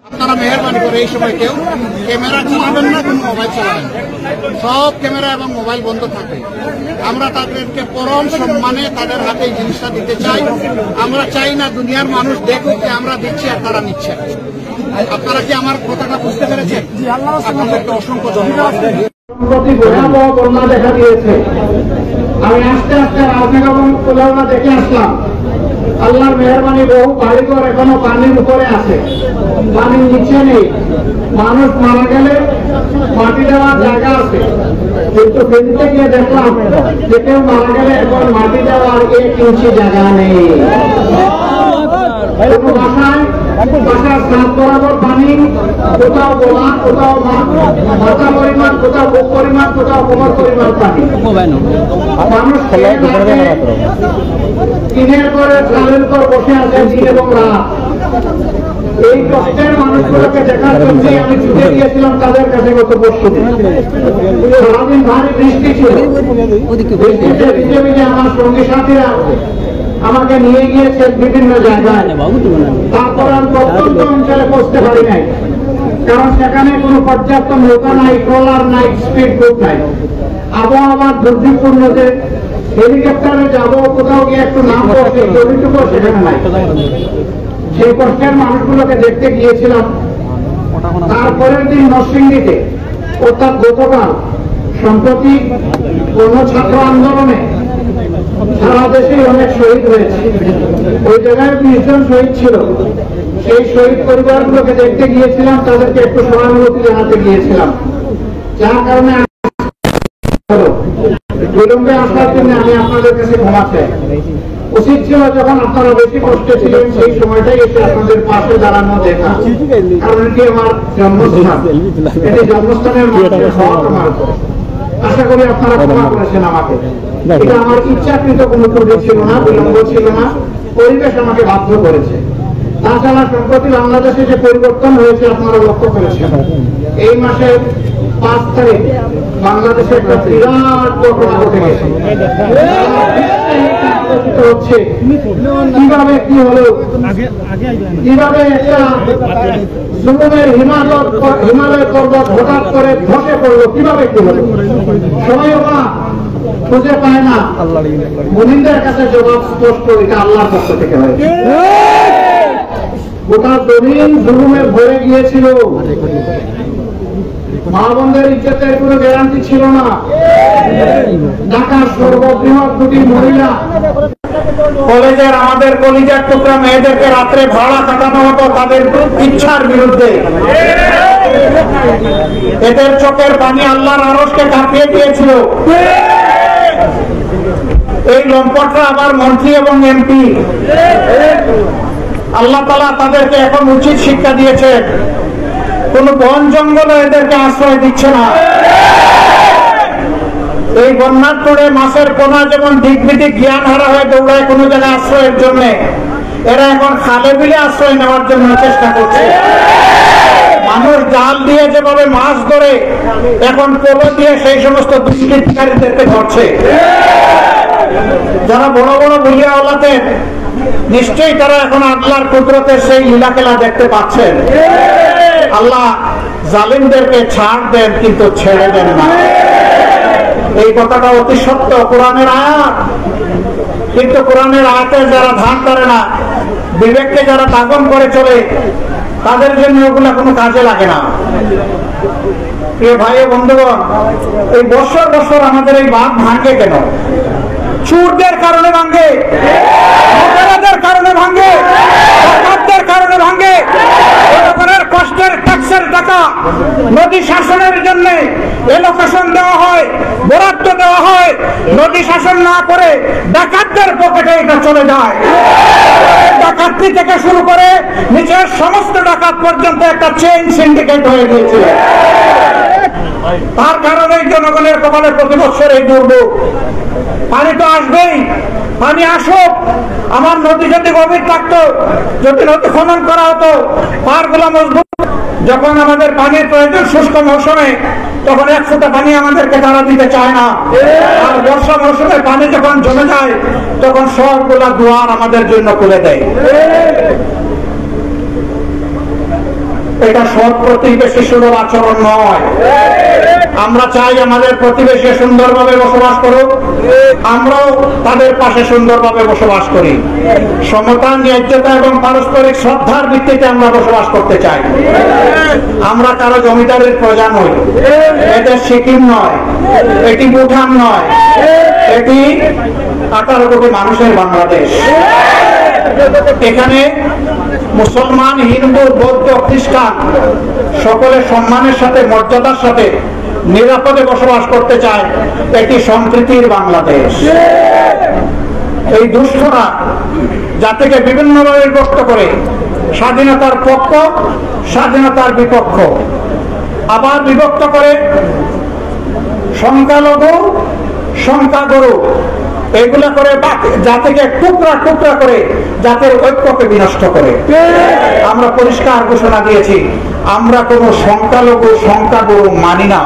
আপনারা মেহরবানি করে এই সময় কেউ ক্যামেরা চালাবেন না, কোনো মোবাইল চালাবেন, সব ক্যামেরা এবং মোবাইল বন্ধ থাকে। আমরা তাদেরকে পরম সম্মানে তাদের হাতে এই জিনিসটা দিতে চাই। আমরা চাই না দুনিয়ার মানুষ দেখুক যে আমরা দিচ্ছি আর তারা নিচ্ছে। আপনারা কি আমার কথাটা বুঝতে পেরেছেন? আপনাদেরকে অসংখ্য ধন্যবাদ। ভয়াবহ বন্যা দেখা দিয়েছে। আমি আস্তে আস্তে রাজনীতি এবং কোলাউনা দেখে আসলাম। আল্লাহর মেহরবানি, বহু বাড়িঘর এখনো পানির উপরে আছে, পানির নিচে নেই। মানুষ মারা গেলে মাটি দেওয়ার জায়গা আছে, কিন্তু ফেরিতে গিয়ে দেখলাম যে কেউ মারা গেলে এখন মাটি দেওয়ার 1 ইঞ্চি জায়গা নেই। কোনো বাসার সাত বরাবর পানি, কোথাও গোলা, কোথাও মাথা পরিমাণ, কোথাও বুক পরিমাণ, কোথাও কোমর পরিমাণ পানি। মানুষ দিনের পরে চালের পর বসে আছে দিন এবং রাত। এই কষ্টের মানুষগুলোকে দেখার জন্য আমি ছুটে গিয়েছিলাম তাদের কাছে গত পরশু দিন। সারাদিন ভারী বৃষ্টি ছিল, বৃষ্টিতে ভিজে ভিজে আমার সঙ্গী সাথীরা আমাকে নিয়ে গিয়েছেন বিভিন্ন জায়গায়। তারপর আমি প্রত্যন্ত অঞ্চলে পৌঁছতে পারি নাই, কারণ সেখানে কোনো পর্যাপ্ত নৌকা নাই, ট্রলার নাই, স্পিড বোট নাই। আবহাওয়া দুর্যোগপূর্ণ, যে হেলিকপ্টারে যাবো, কোথাও গিয়ে একটু নাম বসে, জমিটুকু সেখানে নাই। সেই কষ্টের মানুষগুলোকে দেখতে গিয়েছিলাম। তারপরের দিন নরসিংদীতে, অর্থাৎ গতকাল, সম্প্রতি কোন ছাত্র আন্দোলনে সারা দেশে অনেক শহীদ হয়েছে। ওই জায়গায় 20 জন শহীদ ছিল। সেই শহীদ পরিবারগুলোকে দেখতে গিয়েছিলাম, তাদেরকে একটু সহানুভূতি জানাতে গিয়েছিলাম। যার কারণে বিলম্বে আসার জন্য আমি আপনাদের কাছে ক্ষমা চাই। উচিত ছিল যখন আপনারা বেশি কষ্টে ছিলেন সেই সময়টাই এসে আপনাদের পাশে দাঁড়ানো দেখা, কারণ এটি আমার জন্মস্থান, এটি জন্মস্থানের মানুষের হক আমার। আশা করি আপনারা ক্ষমা করেছেন আমাকে। এটা আমার ইচ্ছাকৃত কোনো ত্রুটি ছিল না, বিলম্ব ছিল না, পরিবেশ আমাকে বাধ্য করেছে। তাছাড়া সম্প্রতি বাংলাদেশে যে পরিবর্তন হয়েছে আপনারা লক্ষ্য করেছেন। এই মাসের 5 তারিখ বাংলাদেশে একটা বিরাট ঘটনা ঘটে গেছে। হচ্ছে কিভাবে কি হলো, কিভাবে একটা জুলুমের হিমালয় পর্বত হঠাৎ করে ধসে পড়লো, কিভাবে কি হলো, সবাই ওরা খুঁজে পায় না। মুমিনদের কাছে জবাব স্পষ্ট, এটা আল্লাহর পক্ষ থেকে হয়েছে। গোটা জমিন জুলুমে ভরে গিয়েছিল, মা বোনদের ইজ্জতের কোনো গ্যারান্টি ছিল না। ঢাকার সর্ববৃহৎ 2টি মহিলা কলেজের আমাদের কলিজার টুকরা মেয়েদেরকে রাত্রে ভাড়া কাটানো হতো তাদের ইচ্ছার বিরুদ্ধে। এদের চোখের পানি আল্লাহর আরশকে কাঁপিয়ে দিয়েছিল। এই লম্পটরা আবার মন্ত্রী এবং এমপি। আল্লাহ তাআলা তাদেরকে এখন উচিত শিক্ষা দিয়েছে। কোন বন জঙ্গল এদেরকে আশ্রয় দিচ্ছে না। এই বন্যার পরে মাছের পোনা যেমন দিক বিদিক জ্ঞান হারা হয়ে দৌড়ায় কোন জায়গায় আশ্রয়ের জন্য, এরা এখন খালে বিলে আশ্রয় নেওয়ার জন্য চেষ্টা করছে। মানুষ জাল দিয়ে যেভাবে মাছ ধরে, এখন পোলো দিয়ে সেই সমস্ত দুষ্কৃতিকারীদেরকে ধরছে। যারা বড় বড় বুলিয়াওয়ালাদের, নিশ্চয়ই তারা এখন আল্লাহর কুদরতের সেই লীলা খেলা দেখতে পাচ্ছেন। আল্লাহ জালিমদেরকে ছাড় দেন, কিন্তু ছেড়ে দেন না। এই কথাটা অতি সত্য, কোরআনের আয়াত। কিন্তু কোরআনের আয়াতে যারা ধান করে না, বিবেককে যারা দাগন করে চলে, তাদের জন্য ওগুলা কোনো কাজে লাগে না। প্রিয় ভাই ও বন্ধুগণ, এই বছর বছর আমাদের এই বাঁধ ভাঙে কেন? চোরদের কারণে ভাঙে, অপরাধের কারণে ভাঙে, ডাকাতদের কারণে ভাঙে। জনগণের কষ্টের ট্যাক্সের টাকা নদী শাসনের জন্য এলোকেশন দেওয়া হয়, বরাদ্দ দেওয়া হয়। নদী শাসন না করে ডাকাতদের পকেটে এটা চলে যায়। ডাকাতি থেকে শুরু করে নিচের সমস্ত ডাকাত পর্যন্ত একটা চেইন সিন্ডিকেট হয়ে গিয়েছে। তার কারণে জনগণের কপালে প্রতি বছর এই দুর্ভোগ। পানি তো আসবেই, পানি আসুক। আমার নদী যদি গভীর থাকতো, যদি নদী খনন করা হতো, পাড়গুলো মজবুত। যখন আমাদের পানির প্রয়োজন শুষ্ক মৌসুমে, তখন 1 ফোঁটা পানি আমাদেরকে তারা দিতে চায় না। আর বর্ষা মৌসুমে পানি যখন জমে যায়, তখন সবগুলা দুয়ার আমাদের জন্য খুলে দেয়। এটা সৎ প্রতিবেশী সুলভ আচরণ নয়। আমরা চাই আমাদের প্রতিবেশী সুন্দরভাবে বসবাস করুক, আমরাও তাদের পাশে সুন্দরভাবে বসবাস করি। সমতা, ন্যায্যতা এবং পারস্পরিক শ্রদ্ধার ভিত্তিতে আমরা বসবাস করতে চাই। আমরা কারো জমিদারের প্রজা নই। এটা সিকিম নয়, এটি ভুটান নয়, এটি 18 কোটি মানুষের বাংলাদেশ। এখানে মুসলমান, হিন্দু, বৌদ্ধ, খ্রিস্টান সকলে সম্মানের সাথে, মর্যাদার সাথে নিরাপদে বসবাস করতে চায়। এটি সম্প্রীতির বাংলাদেশ। এই দুষ্টরা জাতিকে বিভিন্নভাবে বিভক্ত করে, স্বাধীনতার পক্ষ, স্বাধীনতার বিপক্ষ, আবার বিভক্ত করে সংখ্যালঘু, সংখ্যাগুরু, এগুলা করে জাতিকে টুকরা টুকরা করে জাতির ঐক্যকে বিনষ্ট করে। আমরা পরিষ্কার ঘোষণা দিয়েছি, আমরা কোন সংখ্যালঘু, সংখ্যাগুরু মানি না।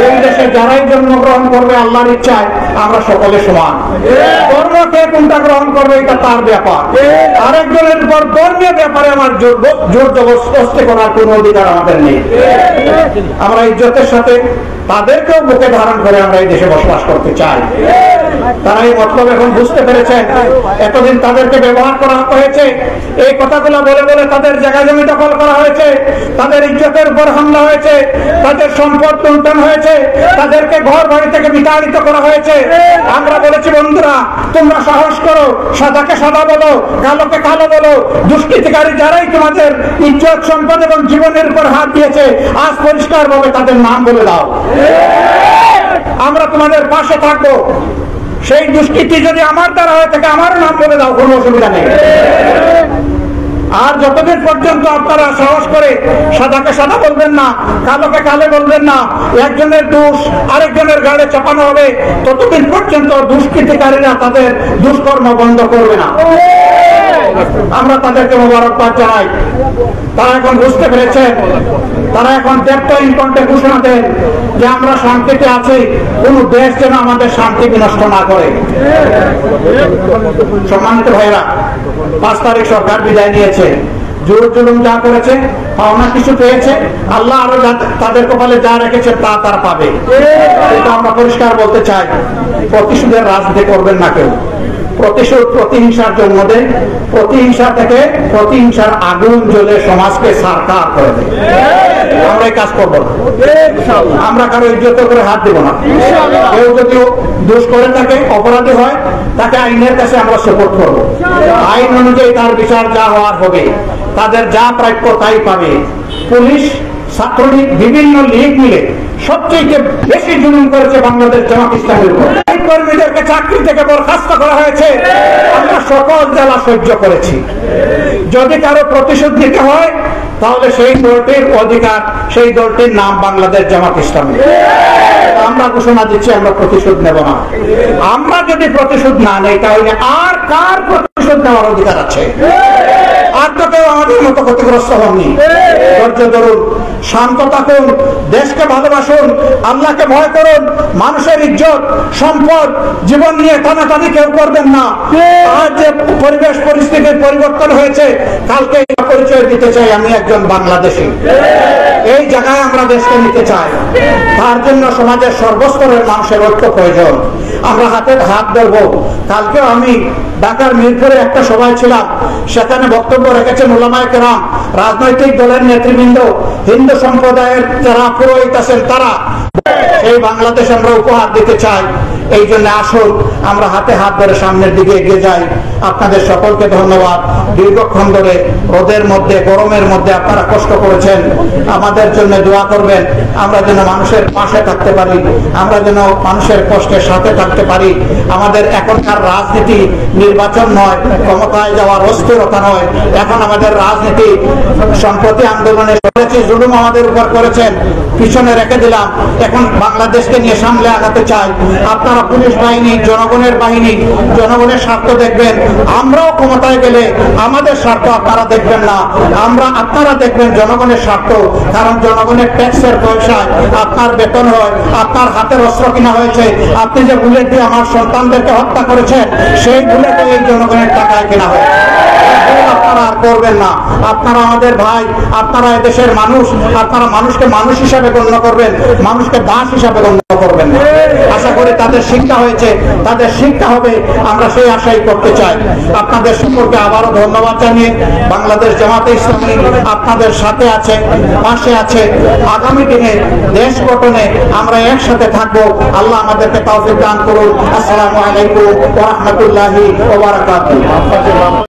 এই দেশে যারাই জন্মগ্রহণ করবে আল্লাহর ইচ্ছায় আমরা সকলে সমান। ধর্মকে কোনটা গ্রহণ করবে এটা তার ব্যাপার। আরেকজনের উপর ধর্মীয় ব্যাপারে আমার জোর জবরদস্তি করার কোন অধিকার আমাদের নেই। আমরা ইজ্জতের সাথে তাদেরকেও বুকে ধারণ করে আমরা এই দেশে বসবাস করতে চাই। তারা এই মতলব এখন বুঝতে পেরেছেন। এতদিন তাদেরকে ব্যবহার করা হয়েছে, এই কথাগুলো বলে বলে তাদের জায়গা জমি দখল করা হয়েছে, তাদের ইজ্জতের উপর হামলা হয়েছে, তাদের সম্পদ লুণ্ঠন হয়েছে, তাদেরকে ঘর বাড়ি থেকে বিতাড়িত করা হয়েছে। আমরা বলেছি, বন্ধুরা তোমরা সাহস করো, সাদাকে সাদা বলো, কালোকে কালো বলো। দুষ্কৃতিকারী যারাই তোমাদের ইজ্জত, সম্পদ এবং জীবনের উপর হাত দিয়েছে, আজ পরিষ্কার ভাবে তাদের নাম বলে দাও। আমরা তোমাদের পাশে থাকবো। সেই দুষ্কৃতি যদি আমার দ্বারা হয়ে থাকে আমারও নাম বলে দাও, কোনো অসুবিধা নেই। আর যতদিন পর্যন্ত আপনারা সাহস করে সাদাকে সাদা বলবেন না, কালোকে কালো বলবেন না, একজনের দোষ আরেকজনের গাড়ে চাপানো হবে, ততদিন পর্যন্ত দুষ্কৃতিকারীরা তাদের দুষ্কর্ম বন্ধ করবে না। আমরা তাদেরকে মোবারকবাদ জানাই। তারা এখন বুঝতে পেরেছেন, তারা এখন দেবতাহীন কণ্ঠে ঘোষণা দেন যে আমরা শান্তিতে আছি, কোন দেশ যেন আমাদের শান্তি বিনষ্ট না করে। সম্মানিত ভাইরা, 5 তারিখ সরকার বিদায় নিয়েছে। জোর জুলুম যা করেছে, পাওনা কিছু পেয়েছে, আল্লাহ আরো তাদের কপালে যা রেখেছে তা তারা পাবে। এটা আমরা পরিষ্কার বলতে চাই। প্রতিশোধের রাজনীতি করবেন না কেউ। প্রতিশোধ প্রতিহিংসার জন্ম দেয়, প্রতিহিংসা থেকে প্রতিহিংসার আগুন জ্বলে সমাজকে সারকার করে দেয়। আমরা এই কাজ করবো না। আমরা কারো ইজ্জত করে হাত দেব না। কেউ যদি দোষ করে থাকে, অপরাধী হয়, তাকে আইনের কাছে আমরা সাপোর্ট করবো। আইন অনুযায়ী তার বিচার যা হওয়ার হবে, তাদের যা প্রাপ্য তাই পাবে। পুলিশ, ছাত্রলীগ, বিভিন্ন লীগ মিলে সবচেয়ে বেশি জুলুম করেছে বাংলাদেশ জামাত ইসলামের উপর। কর্মীদেরকে চাকরি থেকে বরখাস্ত করা হয়েছে, আমরা সকল জ্বালা সহ্য করেছি। যদি কারো প্রতিশোধ নিতে হয় তাহলে সেই দলটির অধিকার, সেই দলটির নাম বাংলাদেশ জামাত ইসলামী। আমরা ঘোষণা দিচ্ছি, আমরা প্রতিশোধ নেব না। আমরা যদি প্রতিশোধ না নেই তাহলে আর কার প্রতিশোধ নেওয়ার অধিকার আছে? আর তো কেউ আমাদের মতো ক্ষতিগ্রস্ত হননি। ধৈর্য ধরুন, শান্ত থাকুন, দেশকে ভালোবাসুন, আল্লাহকে ভয় করুন, মানুষের ইজ্জত, সম্পদ, জীবন নিয়ে টানাটানি কেউ করবেন না। আজ যে পরিবেশ পরিস্থিতির পরিবর্তন হয়েছে, কালকে পরিচয় দিতে চাই আমি একজন বাংলাদেশী। এই জায়গায় আমরা দেশকে নিতে চাই। তার জন্য সমাজের সর্বস্তরের মানুষের ঐক্য প্রয়োজন। আমরা হাতে হাত ধরবো। কালকেও আমি ঢাকার মিরপুরে একটা সভায় ছিলাম, সেখানে বক্তব্য রেখেছেন উলামায়ে কেরাম, রাজনৈতিক দলের নেতৃবৃন্দ, হিন্দু সম্প্রদায়ের যারা পুরোহিত আছেন তারা। এই বাংলাদেশ আমরা উপহার দিতে চাই। এই জন্য আসুন আমরা হাতে হাত ধরে সামনের দিকে এগিয়ে যাই। আপনাদের সকলকে ধন্যবাদ। দীর্ঘক্ষণ ধরে রোদের মধ্যে, গরমের মধ্যে আপনারা কষ্ট করেছেন। আমাদের জন্য দোয়া করবেন, আমরা যেন মানুষের পাশে থাকতে পারি, আমরা যেন মানুষের কষ্টের সাথে থাকতে পারি। আমাদের এখনকার রাজনীতি নির্বাচন নয়, ক্ষমতায় যাওয়ার অস্থিরতা নয়। এখন আমাদের রাজনীতি সম্প্রতি আন্দোলনে করেছি, জুলুম আমাদের উপর করেছেন, পিছনে রেখে দিলাম। এখন বাংলাদেশকে নিয়ে সামলে আগাতে চাই। আপনারা পুলিশ বাহিনী, জনগণের বাহিনী, জনগণের স্বার্থ দেখবেন। আমরাও ক্ষমতায় গেলে আমাদের স্বার্থ আপনারা দেখবেন না, আপনারা দেখবেন জনগণের স্বার্থ। কারণ জনগণের ট্যাক্সের পয়সায় আপনার বেতন হয়, আপনার হাতের অস্ত্র কিনা হয়েছে। আপনি যে বুলেট দিয়ে আমার সন্তানদেরকে হত্যা করেছেন, সেই বুলেট এই জনগণের টাকায় কেনা হয়। আপনারা আর করবেন না। আপনারা আমাদের ভাই, আপনারা এদেশের মানুষ, আপনারা মানুষকে মানুষ হিসাবে গণ্য করবেন, মানুষকে দাস হিসাবে গণ্য করবেন না। আশা করি তাদের শিক্ষা হয়েছে, তাদের শিক্ষা হবে, আমরা সেই আশাই করতে চাই। আপনাদের সম্পর্কে আবারও ধন্যবাদ জানিয়ে বাংলাদেশ জামাতে ইসলামী আপনাদের সাথে আছে, পাশে আছে। আগামী দিনে দেশ গঠনে আমরা একসাথে থাকবো। আল্লাহ আমাদেরকে তৌফিক দান করুন। আসসালামু আলাইকুম ওয়া রাহমাতুল্লাহি ওয়া বারাকাতুহু।